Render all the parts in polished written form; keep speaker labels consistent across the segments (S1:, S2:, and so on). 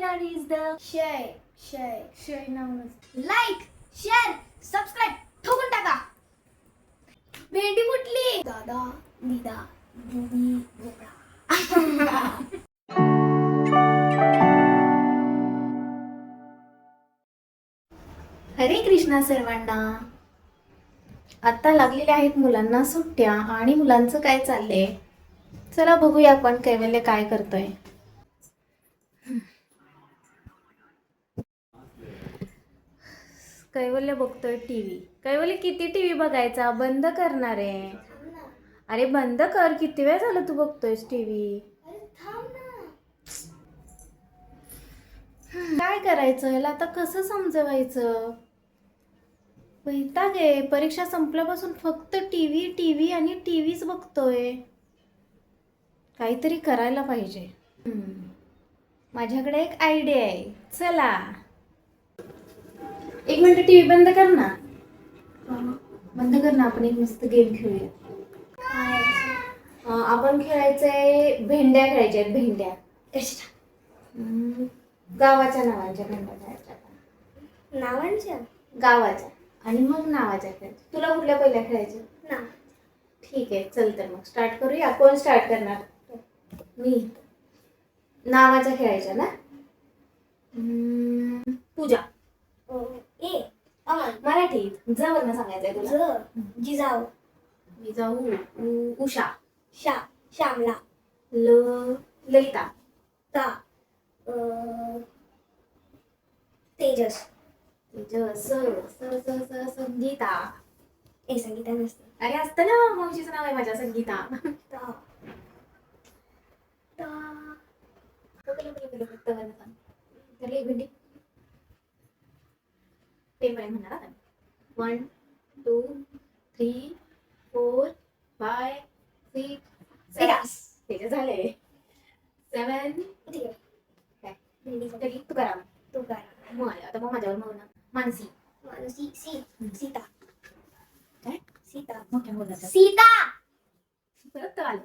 S1: What is the
S2: share now
S1: like, share, subscribe ठोकून टाका. भेंडी फुटली. दादा, दीदा, दीदी, भोपळा. हरे कृष्णा सर्वांना. आता लागलेल्या आहेत मुलांना सुट्ट्या आणि मुलांचं काय चाललंय चला बघूया आपण कैवल्य काय करतोय. कैवल्य बघतोय टीव्ही. कैवल्य किती टीव्ही बघायचा? बंद करणार आहे. अरे बंद कर. किती वेळ झालं तू बघतोयस टीव्ही? काय करायचं याला आता? कसं समजवायचं? वैताग आहे. परीक्षा संपल्यापासून फक्त टीव्ही टीव्ही आणि टीव्हीच बघतोय. काहीतरी करायला पाहिजे. माझ्याकडे एक आयडिया आहे. चला एक मिनिट टीव्ही बंद कर ना. बंद कर ना. आपण एक मस्त गेम खेळूया. आपण खेळायचंय भेंड्या खेळायच्या आहेत. भेंड्या कशा? गावाच्या नावांच्या भेंड्या खेळायच्या.
S2: नावांच्या
S1: गावाच्या आणि मग नावाच्या खेळायच्या. तुला कुठल्या पहिल्या खेळायच्या?
S2: ना.
S1: ठीक आहे चल तर मग स्टार्ट करूया. कोण स्टार्ट करणार? मी. नावाच्या खेळायच्या ना. पूजा.
S2: ए अमन.
S1: मराठीत ज वरनं सांगायचंय तुला.
S2: जिजाऊ.
S1: जिजाऊ. उषा.
S2: श्यामला.
S1: ललिता.
S2: ता तेजस.
S1: तेजस. संगीता.
S2: संगीता नसतं.
S1: अरे असतं ना. मावशीचं नाव आहे माझ्या संगीता. भेंडी ते म्हणणार आता. 1 2 3 4 5 6 7 ते झाले. 7 काय तू करा. आता मग माझ्यावर मग मानसी.
S2: सीता.
S1: काय?
S2: सीता.
S1: मोठ्या बोलायचं.
S2: सीता.
S1: परत आलं.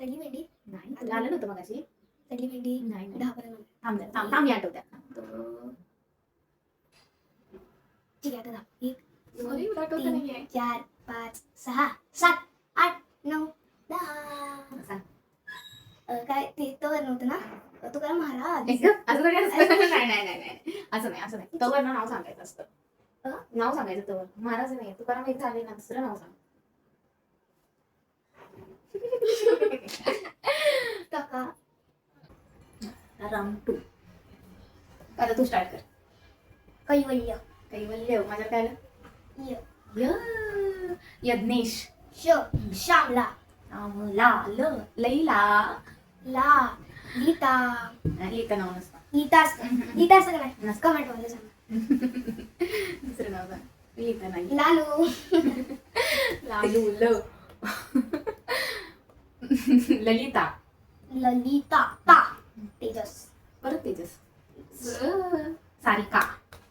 S2: तडली भेंडी.
S1: नाही तुला आलं नव्हतं मगाशी.
S2: तडली भेंडी.
S1: नाही
S2: थांब
S1: मी आठवत्या.
S2: ठीक आहे आता.
S1: 1 2 3
S2: 4 5 6 7 8 9 10. काय ते तर नव्हतं ना. तुकाराम महाराज.
S1: असं नाही असं नाही. तवर नाव सांगायचं असतं. नाव सांगायचं तवर. महाराज नाही. तुकाराम एक झाले ना. दुसरं नाव सांग.
S2: काका.
S1: राम 2. आता तू स्टार्ट कर.
S2: कैवल्य.
S1: कैवल्य. माझ्या काय आलं? यज्ञेश.
S2: श्यामला.
S1: लैला.
S2: गीता.
S1: लिहिता नाव नसतं.
S2: गीता असतं का नाही? कमेंट मध्ये सांग.
S1: दुसरं नाव सांग. लिहिता नाही.
S2: लालू.
S1: ललिता.
S2: ता. तेजस.
S1: परत तेजस. सारिका.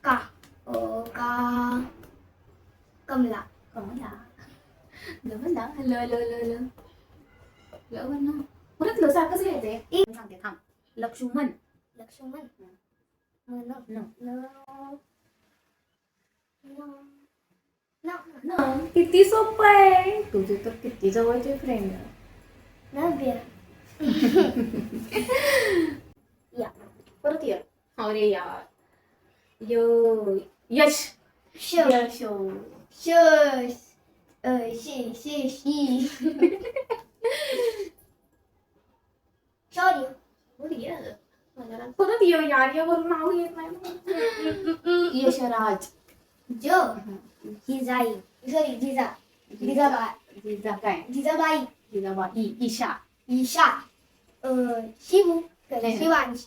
S2: का. कमला.
S1: परत ल सारखंच घ्यायचंय. सांगते थांब. लक्ष्मण. किती सोपं आहे. तुझे तर किती जवळचे फ्रेंड.
S2: या.
S1: परत या. अरे यार. यश. परत यार यावरून नाव येत नाही. यशराज. जिजाबाई. ईशा. शिवांश.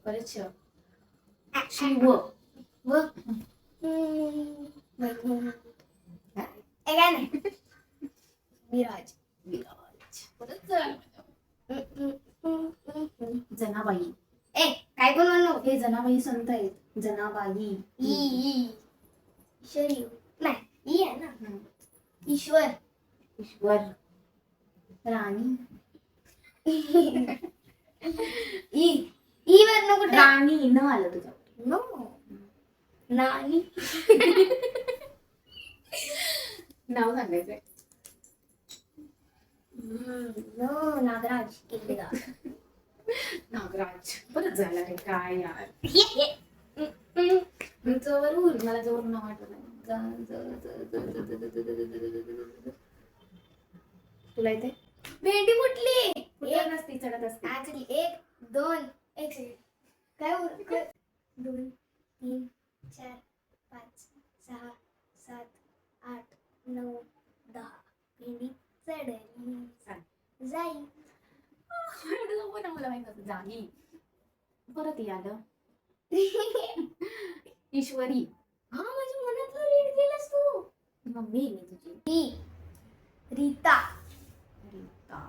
S1: परत शिव.
S2: विराज.
S1: परत जनाबाई.
S2: काय पण म्हणू.
S1: हे जनाबाई संत आहेत. जनाबाई.
S2: ईश्वरी. नाही ई आहे ना. ईश्वर.
S1: राणी. नाही न आलं तुझ्या.
S2: नो नानी.
S1: नाव सांगायचंय.
S2: नो नागराज किल्लेदार.
S1: नागराज. परत झाला रे काय यार. जवळून मला जवळून नाव आठवत नाही. तुला येते?
S2: भेंडी फुटली.
S1: कुठं नसती चढत असते.
S2: Actually 1 2 1 second. काय 2 3 4 5 6 7 8 9 10 भेंडी चढली जाई.
S1: मला माहित जागी. परत आलं. ईश्वरी.
S2: हा माझ्या मनातलं रीड केलंस तू.
S1: मम्मी मी तुझी.
S2: रीता.
S1: रीता.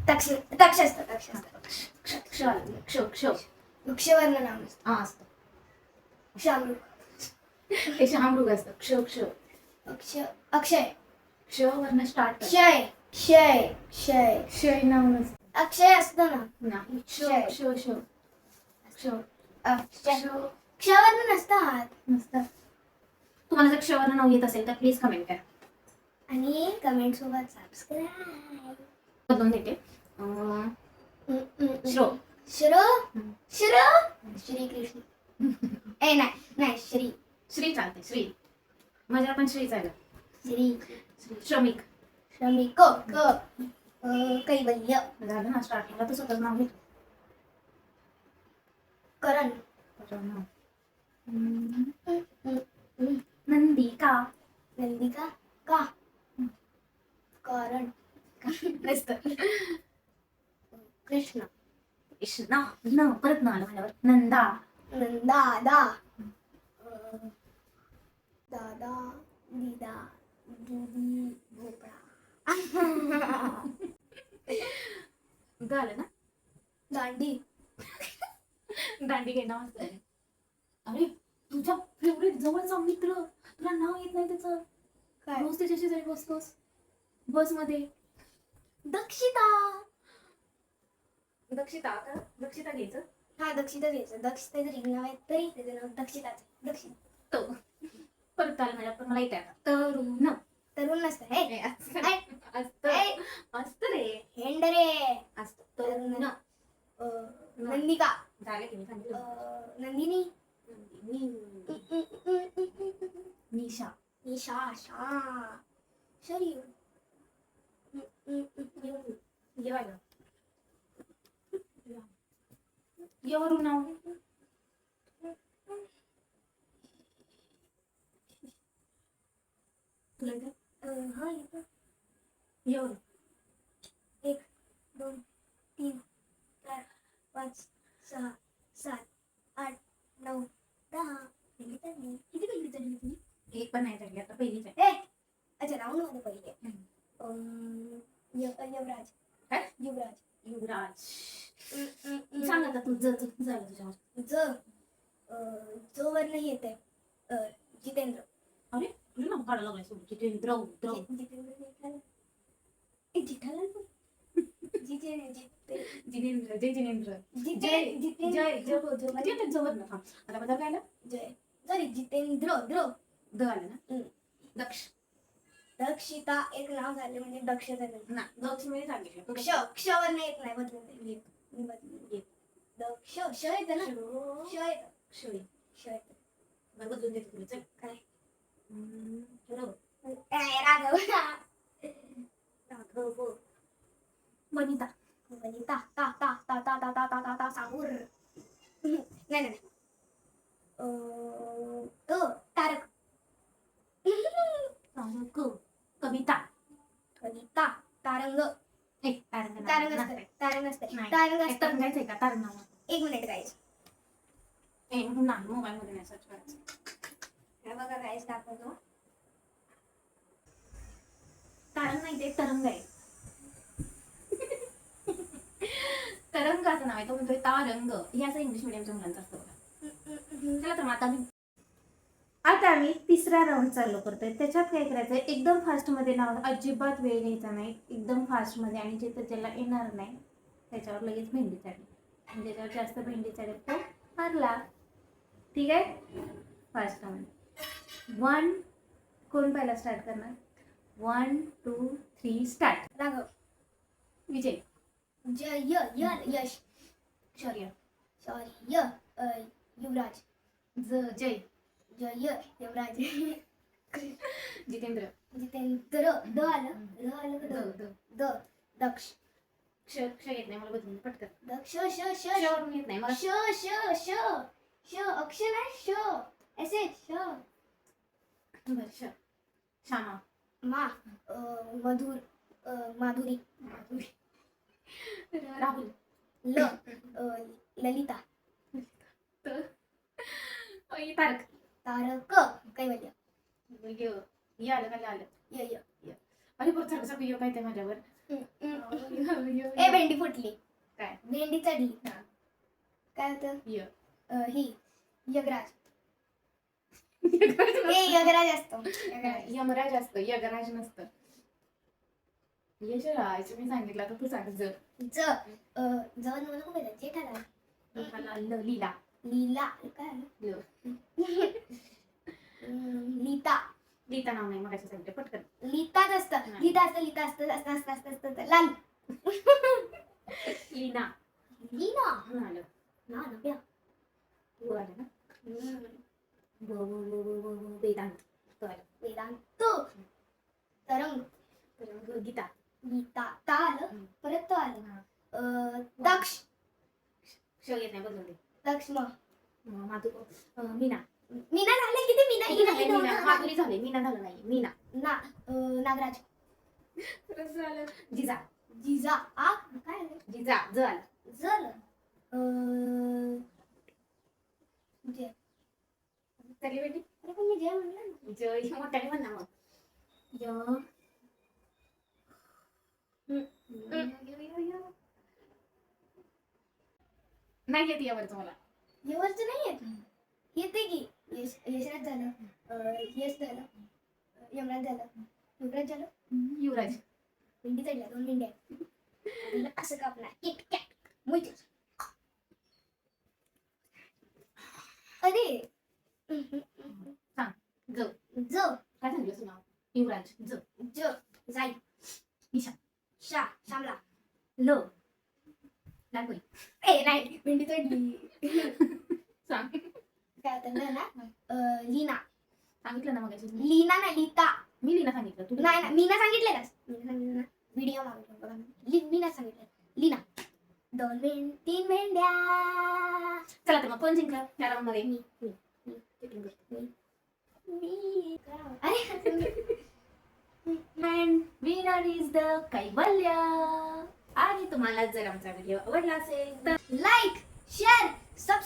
S2: तक्ष तक्ष असतं तक्ष असतं.
S1: क्ष आलं. क्ष.
S2: वृक्षवर्ण नाव असतं.
S1: हा असतं.
S2: क्षामृग.
S1: ते शहामृग असतं. क्ष.
S2: अक्षय.
S1: क्ष वर्ण स्टार्ट.
S2: क्षय क्षय क्षय
S1: क्षय नाव नसतं.
S2: अक्षय असतं ना.
S1: नाही. क्ष.
S2: क्षवर्ण नसतात.
S1: नसतात. तुम्हाला जर क्षवर्ण नाव येत असेल तर प्लीज कमेंट करा.
S2: आणि कमेंट सोबत सबस्क्राईब.
S1: बदलून देते. श्रो.
S2: श्रो श्रो श्रीकृष्ण. नाही श्री.
S1: श्री चालते. श्री माझ्या पण श्री चालेल.
S2: श्री
S1: श्रमिक.
S2: श्रमिक. कैवल्य.
S1: झालं ना स्टार्टिंगला तर स्वतःच नाव घेतो.
S2: करण.
S1: नंदिका.
S2: नंदिका. का कारण कृष्ण.
S1: कृष्णा. न परत न आलं माझ्यावर. नंदा.
S2: दादा. दादा दिदा दुधी भोपळा.
S1: झालं ना.
S2: दांडी.
S1: दांडी घे नाव असतं. अरे तुझा फेवरेट जवळचा मित्र. तुला नाव येत नाही त्याचं.
S2: काय?
S1: रोज त्याच्याशी जरी बसतोस बस मध्ये.
S2: दक्षिता.
S1: दक्षिता का? दक्षिता घ्यायचं.
S2: हा दक्षिता घ्यायचं. दक्षिता जरी नाव आहे तरी त्याचं नाव दक्षिताच. दक्षिता.
S1: तो परत आलं माझ्या पण मला येते आता. तरुण.
S2: तरुण नसतं हे.
S1: असतं रे.
S2: हेंडरे.
S1: असतं तरुण.
S2: नंदिका.
S1: झालं की मी सांगितलं.
S2: नंदिनी.
S1: निशा.
S2: निशा. शरीर.
S1: जेवायला. एवढं नाव. तुला येतं?
S2: हा येतं.
S1: एवढं.
S2: 1 2 3 4 5 6 7 8 9 10 किती पहिली चढली तुम्ही?
S1: एक पण नाही चढली आता पहिलीच आहे.
S2: अच्छा राऊंड मध्ये पहिले. युवराज.
S1: काय?
S2: युवराज.
S1: युवराज. सांग आता तू झालं तुझ्यावर.
S2: ज वर्ण येते. जितेंद्र.
S1: अरे तुला नाव काढायला लागलाय सोबत. जितेंद्र.
S2: जितेंद्र.
S1: जिनेंद्र. जय जिनेंद्र.
S2: जितेंद्र.
S1: जवळ ना. आता बदल काय आलं?
S2: जय. सॉरी जितेंद्र.
S1: द आलं ना. दक्ष.
S2: दक्षिता एक नाव झाले म्हणजे दक्ष झालं.
S1: ना दक्ष मध्ये सांगितलं.
S2: क्ष वर्ण येत नाही. बदलून दक्ष. श येतं ना. श येतं. श येतं.
S1: बदलून देते तुला. चल
S2: काय?
S1: राघव.
S2: राघव.
S1: वनिता.
S2: वनिता. ता सागूर. नाही तारक.
S1: कविता.
S2: कविता. तारंग. तारंग असतं. तारंग असतं.
S1: तरंगायचंय का? तारंग.
S2: 1 minute guys.
S1: नाही मोबाईल मध्ये नाही सर्च करायचं.
S2: हे बघा गाईज दाखवतो.
S1: तारंग नाही ते तरंग आहे. तरंगाचं नाव आहे. तो म्हणतोय तारंग. हे असं इंग्लिश मिडियमच्या मुलांचं असतं बघा. चला तर मग आता आम्ही तिसरा राऊंड चालू करतोय. त्याच्यात काय करायचंय, एकदम फास्ट मध्ये नाव. अजिबात वेळ घ्यायचा नाही. एकदम फास्ट मध्ये. आणि ज्याला येणार नाही त्याच्यावर लगेच भेंडी चढली. आणि ज्याच्यावर जास्त भेंडी चढेल तो हरला. ठीक आहे, फास्ट मध्ये 1. कोण पहिला स्टार्ट करणार? 1 2 3 स्टार्ट.
S2: राघव.
S1: विजय.
S2: यश.
S1: शौर्य.
S2: सॉरी युवराज.
S1: जय.
S2: युवराज.
S1: जितेंद्र.
S2: जितेंद्र. द आलं का? द. दक्ष.
S1: क्ष येत नाही मला, बदलून पटकन.
S2: दक्ष.
S1: वरून येत नाही मला.
S2: अक्षर आहे. ऐसे
S1: बरं, श्यामा.
S2: मधुर. माधुरी.
S1: राहुल.
S2: ललिता.
S1: तारक.
S2: तारक. कैवल्य.
S1: आलं का? आलं. अरे बरं, सारखं सारखं काय ते माझ्यावर.
S2: ए भेंडी फुटली.
S1: काय?
S2: भेंडी चढली. काय होतं? ही यगराज. यगराज असतो.
S1: यमराज असतं, यगराज नसतं. यशराज मी सांगितलं, आता तू सांग.
S2: जवळ मला खूप येतात. जेठालाल.
S1: लीला.
S2: लीला. काय आलं? लीता.
S1: लीता नाव नाही, मग सांगितलं पटकन.
S2: लिताच असतं. लिता असतं. लाल.
S1: लीना.
S2: लीना.
S1: आलं.
S2: ना.
S1: तू आलं ना. वेदांत.
S2: वेदांत. तरंग.
S1: गीता.
S2: गीता. ता आलं. परत तो आलं. दक्ष.
S1: येत नाही, बदलून दे.
S2: दक्ष.
S1: मीना.
S2: मीना झाले किती? मीना.
S1: माधुरी झाले, मीना झालं नाही. मीना.
S2: नागराज.
S1: झालं. जिजा.
S2: जिजा. काय आलं?
S1: जिजा. जल.
S2: जय.
S1: चालली बेटी.
S2: अरे पण मी जय म्हणलं ना.
S1: जय मोठ्याने म्हणा मग. नाही येते यावर तुम्हाला.
S2: यवरचं नाही येत. येते की. यशराज झालं. यश झालं. यमराज झालं. युवराज झालं.
S1: युवराज.
S2: भेंडी चढल्या. 2 भेंड्या आहेत. असं कापणार. किटकॅट. मुळी. अरे
S1: सांग.
S2: ज.
S1: काय सांगितलं तुला? युवराज.
S2: जाई.
S1: ईशा.
S2: श्यामला.
S1: लालबाई.
S2: नाही, भेंडी चढली.
S1: सांग.
S2: काय होतं ना? लीना.
S1: सांगितलं ना मग.
S2: लीना नाही, लीता.
S1: मी लीना सांगितलं. तू
S2: नाही, मीना सांगितलं ना. व्हिडिओ मागवतो बघा. मीना सांगितलं. लीना. 2-3 भेंड्या.
S1: चला तर मग कोण जिंकलं त्या राऊंड मध्ये? अँड विनर इज द कैवल्य. आणि तुम्हाला जर आमचा व्हिडिओ आवडला असेल तर
S2: लाईक, शेअर, सबस्क्राईब